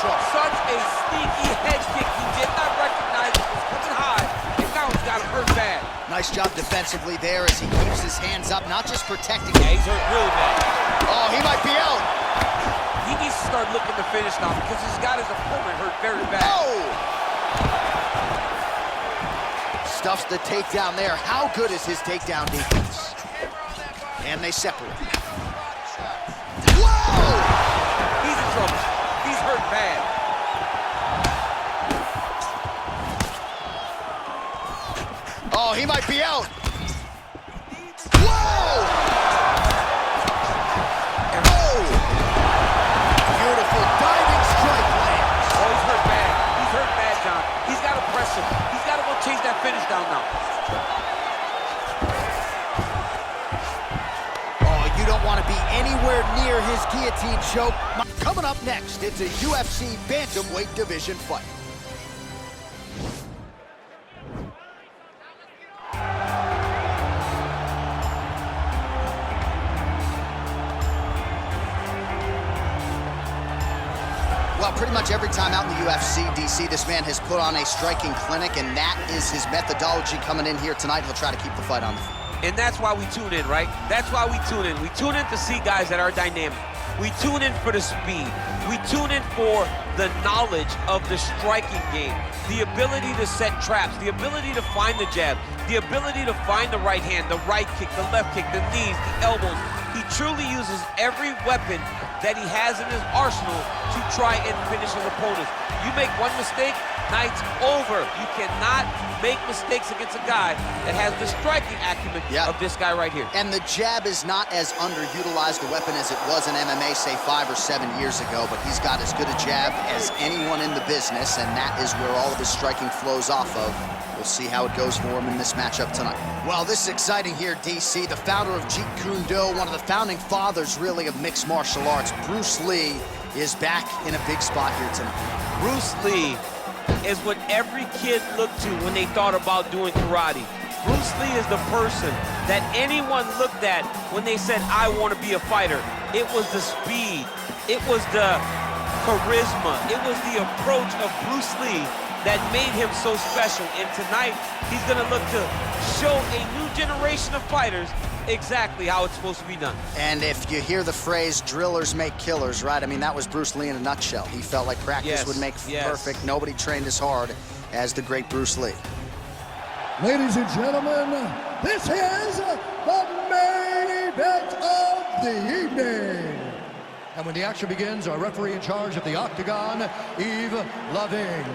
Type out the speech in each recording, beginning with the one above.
control. Such a sneaky head kick. He did not recognize it was coming high, and now he's got him hurt bad. Nice job defensively there as he keeps his hands up, not just protecting. Yeah, he's hurt really bad. Oh, he might be out. He needs to start looking to finish now because he's got his opponent hurt very bad. Oh! Stuffs the takedown there. How good is his takedown defense? And they separate. Whoa! He's in trouble. He's hurt bad. Oh, he might be out. Whoa! Oh! Beautiful diving strike lands. Oh, he's hurt bad. He's hurt bad, John. He's got to press him. He's got to go chase that finish down now. Oh, you don't want to be anywhere near his guillotine choke. Coming up next, it's a UFC bantamweight division fight. Well, pretty much every time out in the UFC, DC, this man has put on a striking clinic, and that is his methodology coming in here tonight. He'll try to keep the fight on the field. And that's why we tune in, right? That's why we tune in. We tune in to see guys that are dynamic. We tune in for the speed. We tune in for the knowledge of the striking game, the ability to set traps, the ability to find the jab, the ability to find the right hand, the right kick, the left kick, the knees, the elbows. He truly uses every weapon that he has in his arsenal to try and finish his opponents. You make one mistake, night's over. You cannot make mistakes against a guy that has the striking acumen of this guy right here. And the jab is not as underutilized a weapon as it was in MMA, say 5 or 7 years ago, but he's got as good a jab as anyone in the business, and that is where all of his striking flows off of. We'll see how it goes for him in this matchup tonight. Well, this is exciting here, DC. The founder of Jeet Kune Do, one of the founding fathers, really, of mixed martial arts, Bruce Lee, is back in a big spot here tonight. Bruce Lee is what every kid looked to when they thought about doing karate. Bruce Lee is the person that anyone looked at when they said, I want to be a fighter. It was the speed. It was the charisma. It was the approach of Bruce Lee that made him so special. And tonight, he's going to look to show a new generation of fighters exactly how it's supposed to be done. And if you hear the phrase, drillers make killers, right? I mean, that was Bruce Lee in a nutshell. He felt like practice would make perfect. Nobody trained as hard as the great Bruce Lee. Ladies and gentlemen, this is the main event of the evening. And when the action begins, our referee in charge of the Octagon, Yves Loving.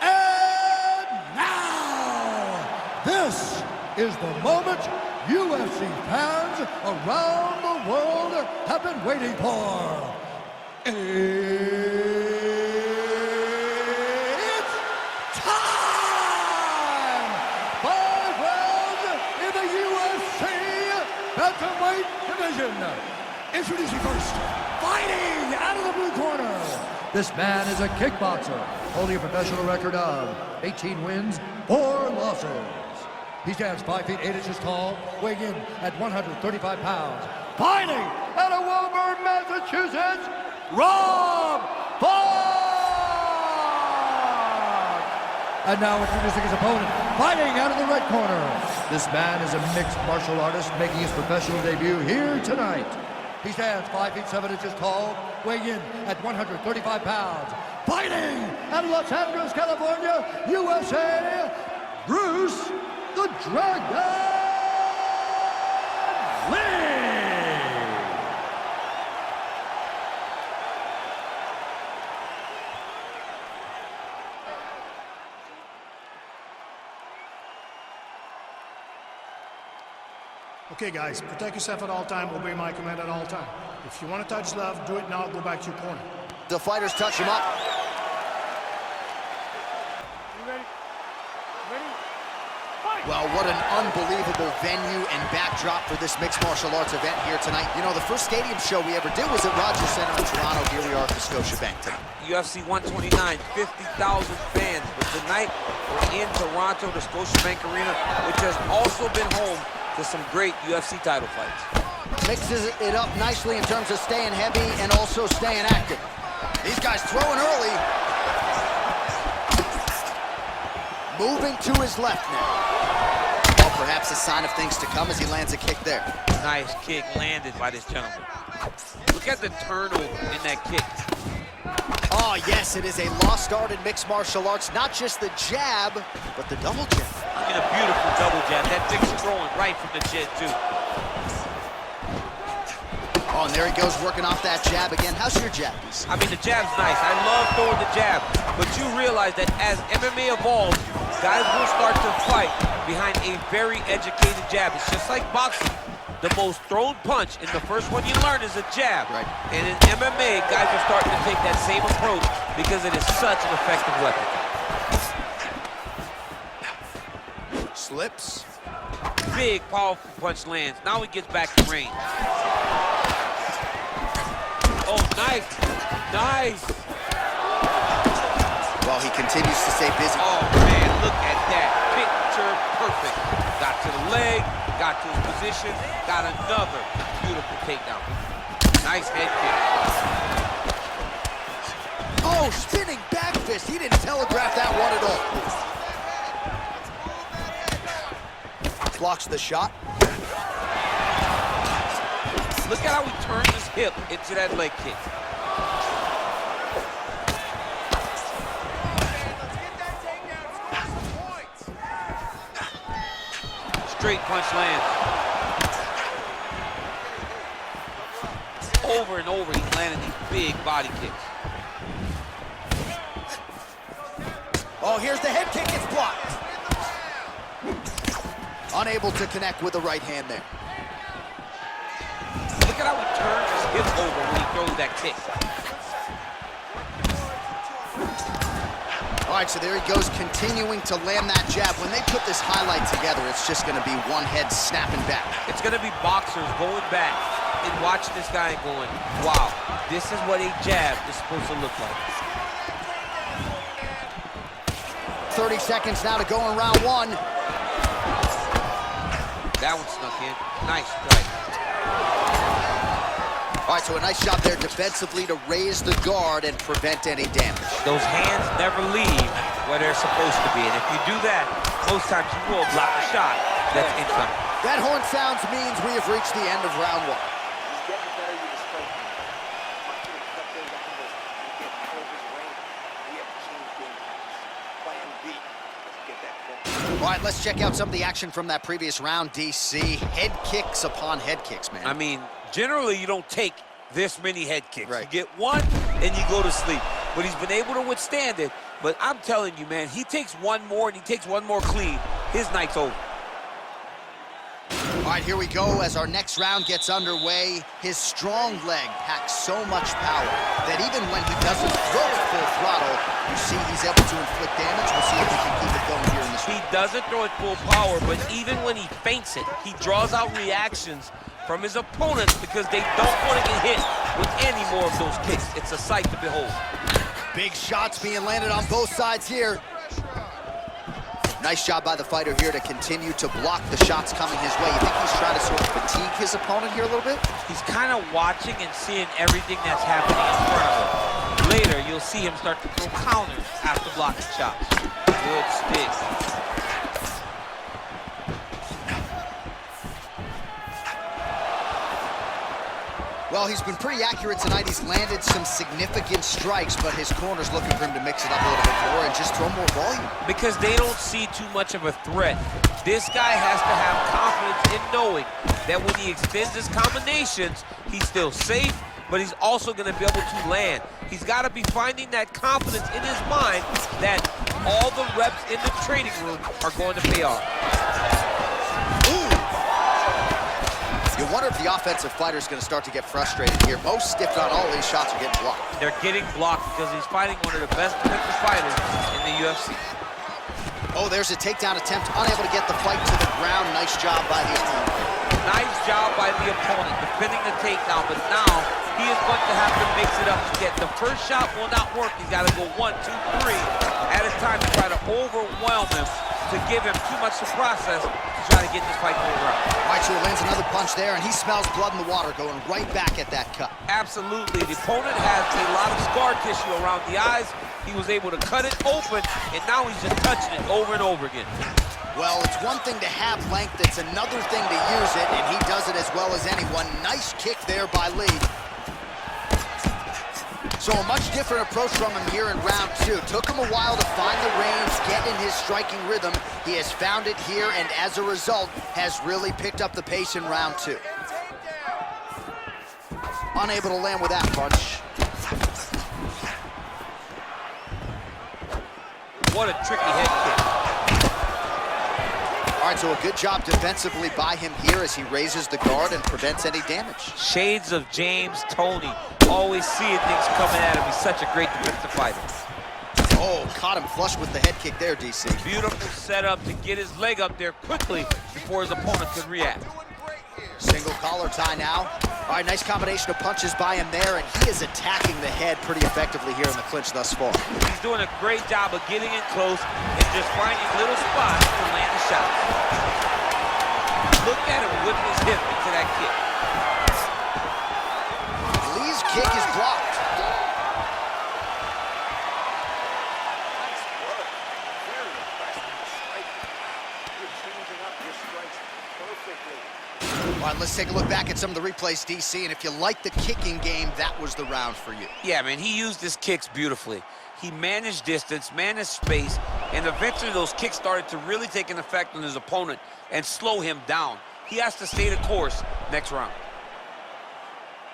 And now, this is the moment UFC fans around the world have been waiting for. It's time! 5 rounds in the UFC bantamweight division. Introducing first, fighting out of the blue corner. This man is a kickboxer, holding a professional record of 18 wins, 4 losses. He stands 5 feet 8 inches tall, weighing in at 135 pounds. Fighting out of Woburn, Massachusetts, Rob Font! And now introducing his opponent, fighting out of the red corner. This man is a mixed martial artist making his professional debut here tonight. He stands 5 feet 7 inches tall, weighing in at 135 pounds. Fighting out of Los Angeles, California, USA, Bruce the Dragon Lee! Okay, guys, protect yourself at all time, obey my command at all time. If you want to touch love, do it now, go back to your corner. The fighters touch him up. You ready? Ready? Well, what an unbelievable venue and backdrop for this mixed martial arts event here tonight. You know, the first stadium show we ever did was at Rogers Center in Toronto. Here we are at the Scotiabank tonight. UFC 129, 50,000 fans. But tonight, we're in Toronto, the Scotiabank Arena, which has also been home to some great UFC title fights. Mixes it up nicely in terms of staying heavy and also staying active. These guys throwing early. Moving to his left now. Well, perhaps a sign of things to come as he lands a kick there. Nice kick landed by this gentleman. Look at the turnover in that kick. Oh, yes, it is a lost art in mixed martial arts. Not just the jab, but the double jab. I mean, a beautiful double jab. That thing's throwing right from the chin, too. Oh, and there he goes, working off that jab again. How's your jab, DC? I mean, the jab's nice. I love throwing the jab. But you realize that as MMA evolves, guys will start to fight behind a very educated jab. It's just like boxing. The most thrown punch, and the first one you learn is a jab. Right. And in MMA, guys are starting to take that same approach because it is such an effective weapon. Slips. Big, powerful punch lands. Now he gets back to range. Oh, nice. Nice. Well, he continues to stay busy. Oh, man, look at that. Picture perfect. Got to the leg, got to his position, got another beautiful takedown. Nice head kick. Oh, spinning back fist. He didn't telegraph that one at all. Blocks the shot. Look at how he turns his hip into that leg kick. Straight punch lands. Over and over, he's landing these big body kicks. Oh, here's the head kick. It's blocked. Unable to connect with the right hand there. Look at how he turns his hip over when he throws that kick. All right, so there he goes, continuing to land that jab. When they put this highlight together, it's just going to be one head snapping back. It's going to be boxers going back and watching this guy and going, wow, this is what a jab is supposed to look like. 30 seconds now to go in round one. That one snuck in. Nice strike. All right, so a nice job there defensively to raise the guard and prevent any damage. Those hands never leave where they're supposed to be. And if you do that, most times you will block a shot that's incoming. That horn sounds means we have reached the end of round one. All right, let's check out some of the action from that previous round, DC. Head kicks upon head kicks, man. I mean, generally you don't take this many head kicks. Right. You get one and you go to sleep. But he's been able to withstand it. But I'm telling you, man, he takes one more and he takes one more clean. His night's over. All right, here we go as our next round gets underway. His strong leg packs so much power that even when he doesn't throw it full throttle, you see he's able to inflict damage. We'll see if he can keep it going here in this round. He doesn't throw it full power, but even when he feints it, he draws out reactions from his opponents because they don't want to get hit with any more of those kicks. It's a sight to behold. Big shots being landed on both sides here. Nice job by the fighter here to continue to block the shots coming his way. You think he's trying to sort of fatigue his opponent here a little bit? He's kind of watching and seeing everything that's happening in front of him. Later, you'll see him start to throw counters after blocking shots. Good stick. Well, he's been pretty accurate tonight. He's landed some significant strikes, but his corner's looking for him to mix it up a little bit more and just throw more volume. Because they don't see too much of a threat. This guy has to have confidence in knowing that when he extends his combinations, he's still safe, but he's also going to be able to land. He's got to be finding that confidence in his mind that all the reps in the training room are going to pay off. You wonder if the offensive fighter is going to start to get frustrated here. Most, if not all, of these shots are getting blocked. They're getting blocked because he's fighting one of the best defensive fighters in the UFC. Oh, there's a takedown attempt, unable to get the fight to the ground. Nice job by the opponent. Nice job by the opponent defending the takedown, but now he is going to have to mix it up to get the first shot will not work. He's got to go 1, 2, 3 at a time to try to overwhelm him, to give him too much to process, to try to get this fight to the ground. Hoi-chuen lands another punch there, and he smells blood in the water, going right back at that cut. Absolutely. The opponent has a lot of scar tissue around the eyes. He was able to cut it open, and now he's just touching it over and over again. Well, it's one thing to have length, it's another thing to use it, and he does it as well as anyone. Nice kick there by Lee. So a much different approach from him here in round two. Took him a while to find the range, get in his striking rhythm. He has found it here, and as a result, has really picked up the pace in round two. Unable to land with that punch. What a tricky head kick. All right, so a good job defensively by him here as he raises the guard and prevents any damage. Shades of James Toney. Always seeing things coming at him. He's such a great defensive fighter. Oh, caught him flush with the head kick there, DC. Beautiful setup to get his leg up there quickly before his opponent could react. Single collar tie now. All right, nice combination of punches by him there, and he is attacking the head pretty effectively here in the clinch thus far. He's doing a great job of getting in close and just finding little spots to land the shots. Look at him whipping his hip into that kick. Lee's kick is blocked. All right, let's take a look back at some of the replays, DC, and if you like the kicking game, that was the round for you. Yeah, man, he used his kicks beautifully. He managed distance, managed space, and eventually those kicks started to really take an effect on his opponent and slow him down. He has to stay the course next round.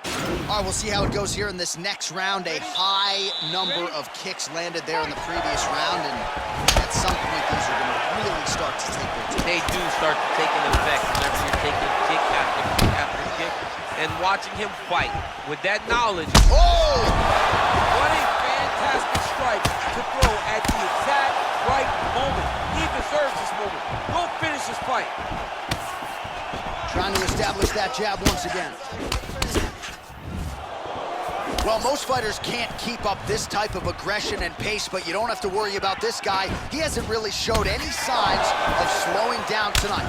All right, we'll see how it goes here in this next round. A high number of kicks landed there in the previous round, and at some point, these are going to really start to take their time. They do start to take an effect whenever you're taking kick after kick after kick, and watching him fight with that knowledge. Oh! What a fantastic strike to throw at the exact right moment. He deserves this moment. Go finish this fight. Trying to establish that jab once again. Well, most fighters can't keep up this type of aggression and pace, but you don't have to worry about this guy. He hasn't really showed any signs of slowing down tonight.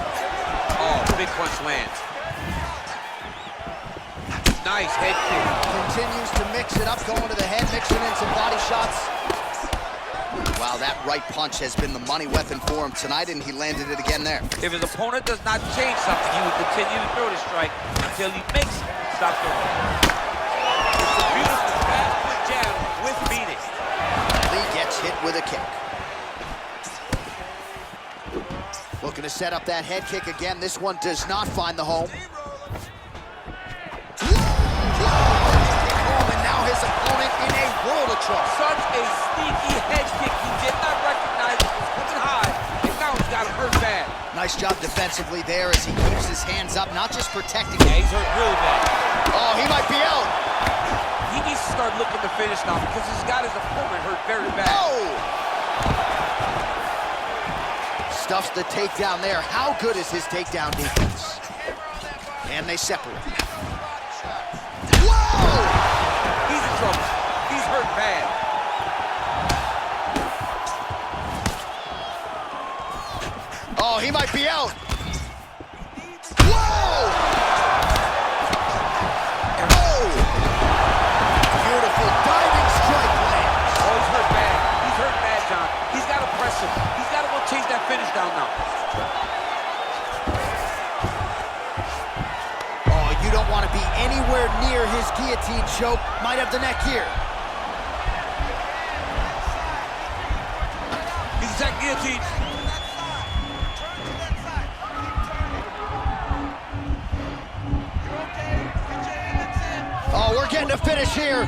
Oh, big punch lands. Nice head kick. Continues to mix it up, going to the head, mixing in some body shots. Wow, that right punch has been the money weapon for him tonight, and he landed it again there. If his opponent does not change something, he will continue to throw the strike until he makes it stop throwing. It's a beautiful fast foot jab with meaning. Lee gets hit with a kick. Looking to set up that head kick again. This one does not find the home. And now his opponent in a world of trouble. Such a sneaky head kick. He did not recognize it was coming high, and now he's got him hurt bad. Nice job defensively there as he keeps his hands up, not just protecting Yeah, him. he's hurt really bad. Oh, he might be out. He needs to start looking to finish now because he's got his opponent hurt very bad. Oh! Stuffs the takedown there. How good is his takedown defense? And they separate. Whoa! He's in trouble. He's hurt bad. Oh, he might be out. Whoa! Oh! Beautiful diving strike lands. Oh, he's hurt bad. He's hurt bad, John. He's got to press him. He's got to go chase that finish down now. Oh, you don't want to be anywhere near his guillotine choke. Might have the neck here. He's attacking guillotine. Oh, we're getting a finish here.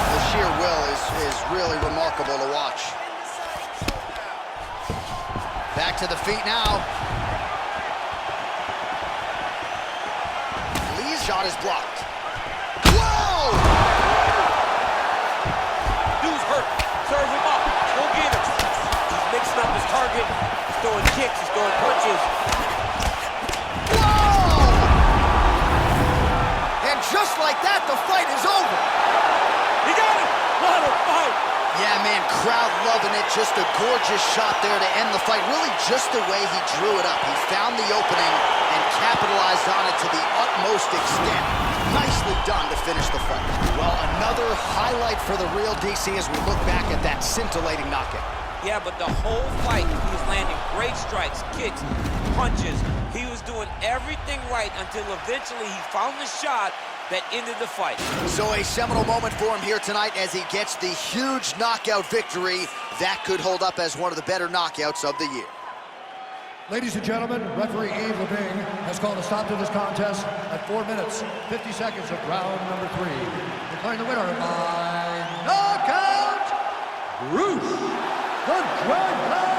The sheer will is really remarkable to watch. Back to the feet now. Lee's shot is blocked. Whoa! Dude's hurt. Serve him up. Go get him. He's mixing up his target. He's throwing kicks. He's throwing punches. Just like that, the fight is over. He got it! What a fight! Yeah, man, crowd loving it. Just a gorgeous shot there to end the fight. Really just the way he drew it up. He found the opening and capitalized on it to the utmost extent. Nicely done to finish the fight. Well, another highlight for the real DC as we look back at that scintillating knockout. Yeah, but the whole fight, he was landing great strikes, kicks, punches. He was doing everything right until eventually he found the shot that ended the fight. So a seminal moment for him here tonight as he gets the huge knockout victory. That could hold up as one of the better knockouts of the year. Ladies and gentlemen, referee Yves Leving has called a stop to this contest at 4 minutes, 50 seconds of round number 3. Declaring the winner by knockout, Bruce the Jun-fan.